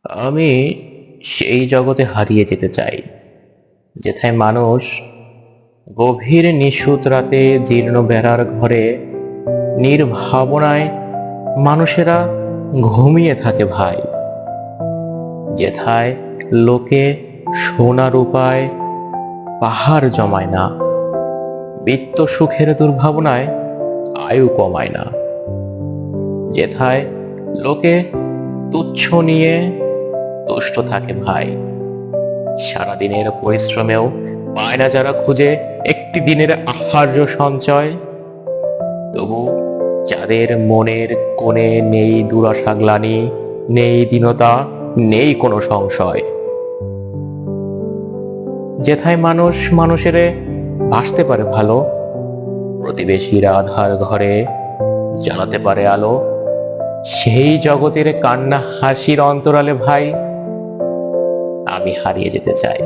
আমি সেই জগতে হারিয়ে যেতে চাই, যেথায় মানুষ গভীর নিশূত রাতে জীর্ণ বেড়ার ঘরে নির্ভাবনায় মানুষেরা ঘুমিয়ে থাকে ভাই। যেথায় লোকে সোনা রূপায় পাহাড় জমায় না, বিত্ত সুখের দুর্ভাবনায় আয়ু কমায় না। যেথায় লোকে তুচ্ছ নিয়ে তুষ্ট থাকে ভাই। সারাদিনের পরিশ্রমেও পায় না যারা খুঁজে একটি দিনের আহার্য সঞ্চয়, তবু যাদের মনের কোণে নেই দুরাশা গ্লানি, নেই দীনতা, নেই কোনো সংশয়। যেথায় মানুষ মানুষেরে বাসতে পারে ভালো, প্রতিবেশীর আধার ঘরে জ্বালাতে পারে আলো, সেই জগতের কান্না হাসির অন্তরালে ভাই আমি হারিয়ে যেতে চাই।